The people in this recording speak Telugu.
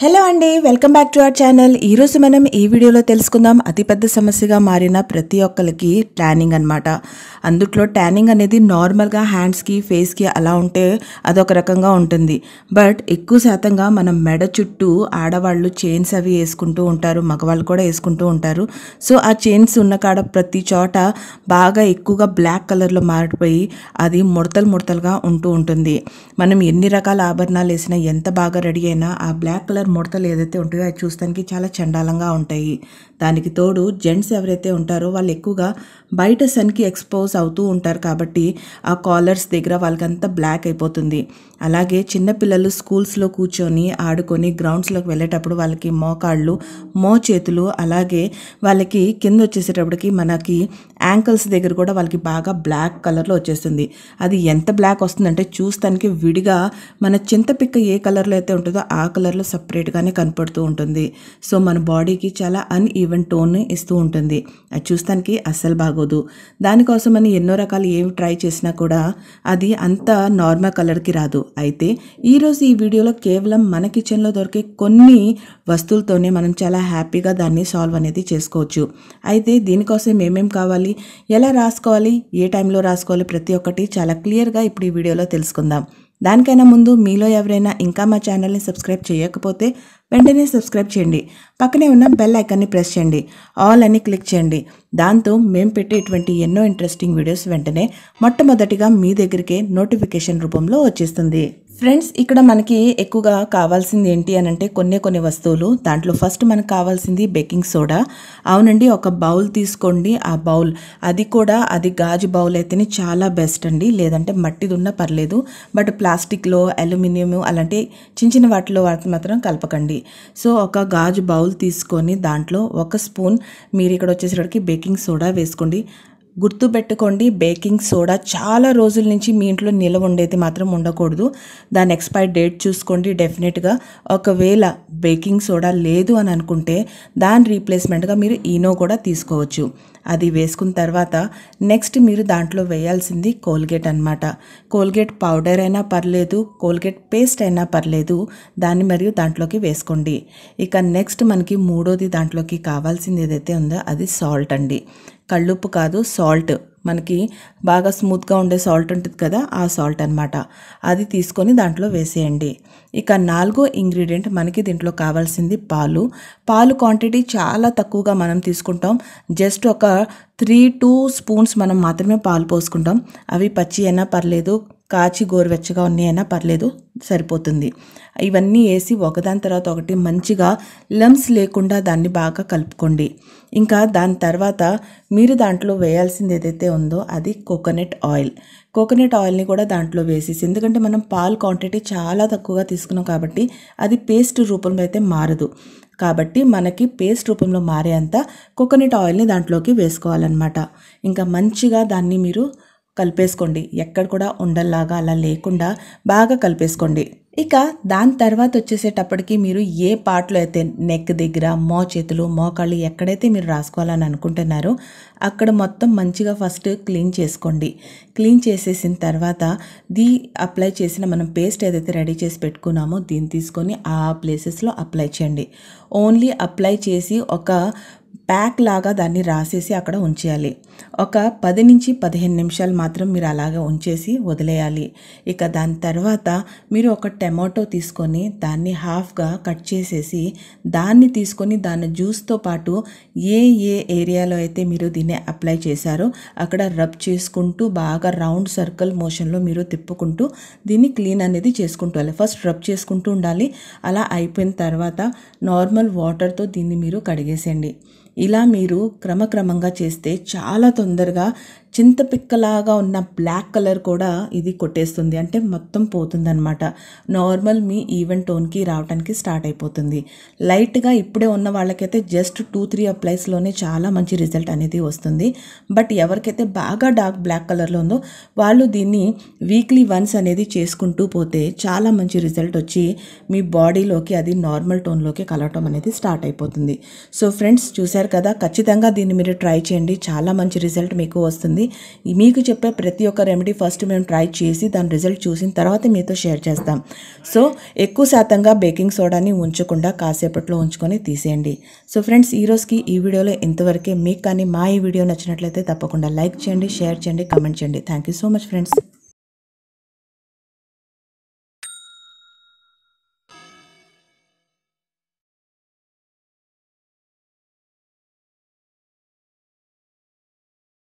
హలో అండి, welcome back to our channel. ఈరోజు మనం ఈ వీడియోలో తెలుసుకుందాం అతిపెద్ద సమస్యగా మారిన ప్రతి ఒక్కరికి ట్యానింగ్ అనమాట. అందుట్లో ట్యానింగ్ అనేది నార్మల్గా హ్యాండ్స్కి ఫేస్కి అలా ఉంటే అదొక రకంగా ఉంటుంది. బట్ ఎక్కువ శాతంగా మనం మెడ చుట్టూ ఆడవాళ్ళు చైన్స్ అవి వేసుకుంటూ ఉంటారు, మగవాళ్ళు కూడా వేసుకుంటూ ఉంటారు. సో ఆ చైన్స్ ఉన్న కాడ ప్రతి చోట బాగా ఎక్కువగా బ్లాక్ కలర్లో మారిపోయి అది ముడతలుగా ఉంటూ ఉంటుంది. మనం ఎన్ని రకాల ఆభరణాలు వేసినా ఎంత బాగా రెడీ అయినా ఆ బ్లాక్ కలర్ ముడతలు ఏదైతే ఉంటాయో అది చూస్తానికి చాలా చండాలంగా ఉంటాయి. దానికి తోడు జెంట్స్ ఎవరైతే ఉంటారో వాళ్ళు ఎక్కువగా బయట సన్కి ఎక్స్పోజ్ అవుతూ ఉంటారు కాబట్టి ఆ కాలర్స్ దగ్గర వాళ్ళకంతా బ్లాక్ అయిపోతుంది. అలాగే చిన్నపిల్లలు స్కూల్స్లో కూర్చొని ఆడుకొని గ్రౌండ్స్లోకి వెళ్ళేటప్పుడు వాళ్ళకి మోకాళ్ళు చేతులు అలాగే వాళ్ళకి కింద వచ్చేసేటప్పటికి మనకి యాంకిల్స్ దగ్గర కూడా వాళ్ళకి బాగా బ్లాక్ కలర్లో వచ్చేస్తుంది. అది ఎంత బ్లాక్ వస్తుందంటే చూస్తానికి విడిగా మన చింతపిక్క ఏ కలర్లో అయితే ఉంటుందో ఆ కలర్లో సపరేట్గానే కనపడుతూ ఉంటుంది. సో మన బాడీకి చాలా అన్ఈవెన్ టోన్ ఇస్తూ ఉంటుంది. అది చూస్తానికి అస్సలు బాగోదు. దానికోసం అని ఎన్నో రకాలు ఏమి ట్రై చేసినా కూడా అది అంత నార్మల్ కలర్కి రాదు. అయితే ఈరోజు ఈ వీడియోలో కేవలం మన కిచెన్లో దొరికే కొన్ని వస్తువులతోనే మనం చాలా హ్యాపీగా దాన్ని సాల్వ్ అనేది చేసుకోవచ్చు. అయితే దీనికోసం ఏమేమి కావాలి, ఎలా రాసుకోవాలి, ఏ టైంలో రాసుకోవాలి, ప్రతి ఒక్కటి చాలా క్లియర్గా ఇప్పుడు ఈ వీడియోలో తెలుసుకుందాం. దానికైనా ముందు మీలో ఎవరైనా ఇంకా మా ఛానల్ని సబ్స్క్రైబ్ చేయకపోతే వెంటనే సబ్స్క్రైబ్ చేయండి. పక్కనే ఉన్న బెల్ ఐకాన్ని ప్రెస్ చేయండి, ఆల్ అని క్లిక్ చేయండి. దాంతో మేము పెట్టేటువంటి ఎన్నో ఇంట్రెస్టింగ్ వీడియోస్ వెంటనే మొట్టమొదటిగా మీ దగ్గరికే నోటిఫికేషన్ రూపంలో వచ్చేస్తుంది. ఫ్రెండ్స్, ఇక్కడ మనకి ఎక్కువగా కావాల్సింది ఏంటి అని అంటే కొన్ని వస్తువులు. దాంట్లో ఫస్ట్ మనకు కావాల్సింది బేకింగ్ సోడా. అవునండి, ఒక బౌల్ తీసుకోండి. ఆ బౌల్ అది గాజు బౌల్ అయితేనే చాలా బెస్ట్ అండి, లేదంటే మట్టిది ఉన్నా పర్లేదు. బట్ ప్లాస్టిక్లో అల్యూమినియం అలాంటి చిన్న వాటిలో మాత్రం కలపకండి. సో ఒక గాజు బౌల్ తీసుకొని దాంట్లో 1 స్పూన్ మీరు ఇక్కడ వచ్చేసరికి బేకింగ్ సోడా వేసుకోండి. గుర్తుపెట్టుకోండి, బేకింగ్ సోడా చాలా రోజుల నుంచి మీ ఇంట్లో నిల్వ ఉండేది మాత్రం ఉండకూడదు. దాని ఎక్స్పైరీ డేట్ చూసుకోండి డెఫినెట్గా. ఒకవేళ బేకింగ్ సోడా లేదు అని అనుకుంటే దాని రీప్లేస్మెంట్గా మీరు ఈనో కూడా తీసుకోవచ్చు. అది వేసుకున్న తర్వాత నెక్స్ట్ మీరు దాంట్లో వేయాల్సింది కోల్గేట్ అనమాట. కోల్గేట్ పౌడర్ అయినా పర్లేదు, కోల్గేట్ పేస్ట్ అయినా పర్లేదు, దాన్ని మరియు దాంట్లోకి వేసుకోండి. ఇక నెక్స్ట్ మనకి మూడోది దాంట్లోకి కావాల్సింది ఏదైతే ఉందో అది సాల్ట్ అండి. కళ్ళుప్పు కాదు, సాల్ట్. మనకి బాగా స్మూత్గా ఉండే సాల్ట్ ఉంటుంది కదా, ఆ సాల్ట్ అనమాట. అది తీసుకొని దాంట్లో వేసేయండి. ఇక 4వ ఇంగ్రీడియంట్ మనకి దీంట్లో కావాల్సింది పాలు క్వాంటిటీ చాలా తక్కువగా మనం తీసుకుంటాం. జస్ట్ ఒక 3-2 స్పూన్స్ మనం మాత్రమే పాలు పోసుకుంటాం. అవి పచ్చి అయినా పర్లేదు, కాచి గోరువెచ్చగా ఉన్నాయైనా పర్లేదు, సరిపోతుంది. ఇవన్నీ వేసి ఒకదాని తర్వాత ఒకటి మంచిగా లమ్స్ లేకుండా దాన్ని బాగా కలుపుకోండి. ఇంకా దాని తర్వాత మీరు దాంట్లో వేయాల్సింది ఏదైతే ఉందో అది కోకోనట్ ఆయిల్ని కూడా దాంట్లో వేసేసి, ఎందుకంటే మనం పాలు క్వాంటిటీ చాలా తక్కువగా తీసుకున్నాం కాబట్టి అది పేస్ట్ రూపంలో అయితే మారదు. కాబట్టి మనకి పేస్ట్ రూపంలో మారేంత కోకోనట్ ఆయిల్ని దాంట్లోకి వేసుకోవాలన్నమాట. ఇంకా మంచిగా దాన్ని మీరు కలిపేసుకోండి. ఎక్కడ కూడా ఉండల్లాగా అలా లేకుండా బాగా కలిపేసుకోండి. ఇక దాని తర్వాత వచ్చేసేటప్పటికి మీరు ఏ పార్ట్లో అయితే నెక్ దగ్గర, చేతులు, మోకాళ్ళు ఎక్కడైతే మీరు రాసుకోవాలని అనుకుంటున్నారో అక్కడ మొత్తం మంచిగా ఫస్ట్ క్లీన్ చేసుకోండి. క్లీన్ చేసేసిన తర్వాత అప్లై చేసిన మనం పేస్ట్ ఏదైతే రెడీ చేసి పెట్టుకున్నామో దీన్ని తీసుకొని ఆ ప్లేసెస్లో అప్లై చేయండి. ఓన్లీ అప్లై చేసి ఒక ప్యాక్ లాగా దాన్ని రాసేసి అక్కడ ఉంచేయాలి. ఒక 10 నుంచి 15 నిమిషాలు మాత్రం మీరు అలాగే ఉంచేసి వదిలేయాలి. ఇక దాని తర్వాత మీరు ఒక టమాటో తీసుకొని దాన్ని హాఫ్గా కట్ చేసేసి దాన్ని తీసుకొని దాని జ్యూస్తో పాటు ఏ ఏరియాలో అయితే మీరు దీన్ని అప్లై చేశారో అక్కడ రబ్ చేసుకుంటూ బాగా రౌండ్ సర్కిల్ మోషన్లో మీరు తిప్పుకుంటూ దీన్ని క్లీన్ అనేది చేసుకుంటూ వెళ్ళాలి. ఫస్ట్ రబ్ చేసుకుంటూ ఉండాలి. అలా అయిపోయిన తర్వాత నార్మల్ వాటర్తో దీన్ని మీరు కడిగేసేయండి. ఇలా మీరు క్రమక్రమంగా చేస్తే చాలా తొందరగా చింతపిక్కలాగా ఉన్న బ్లాక్ కలర్ కూడా ఇది కొట్టేస్తుంది, అంటే మొత్తం పోతుందన్నమాట. నార్మల్ మీ ఈవెన్ టోన్కి రావడానికి స్టార్ట్ అయిపోతుంది. లైట్గా ఇప్పుడే ఉన్న వాళ్ళకైతే జస్ట్ 2-3 అప్లైస్లోనే చాలా మంచి రిజల్ట్ అనేది వస్తుంది. బట్ ఎవరికైతే బాగా డార్క్ బ్లాక్ కలర్లో ఉందో వాళ్ళు దీన్ని వీక్లీ వన్స్ అనేది చేసుకుంటూ పోతే చాలా మంచి రిజల్ట్ వచ్చి మీ బాడీలోకి అది నార్మల్ టోన్లోకి కలవటం అనేది స్టార్ట్ అయిపోతుంది. సో ఫ్రెండ్స్, చూశారు కదా, ఖచ్చితంగా దీన్ని మీరు ట్రై చేయండి, చాలా మంచి రిజల్ట్ మీకు వస్తుంది. మీకు చెప్పే ప్రతి ఒక్క రెమెడీ ఫస్ట్ మేము ట్రై చేసి దాని రిజల్ట్ చూసిన తర్వాత మీతో షేర్ చేస్తాం. సో ఎక్కువ శాతంగా బేకింగ్ సోడాని ఉంచకుండా కాసేపట్లో ఉంచుకొని తీసేయండి. సో ఫ్రెండ్స్, ఈరోజుకి ఈ వీడియోలో ఇంతవరకే. మీకు కానీ మా ఈ వీడియో నచ్చినట్లయితే తప్పకుండా లైక్ చేయండి, షేర్ చేయండి, కమెంట్ చేయండి. Thank you so much friends.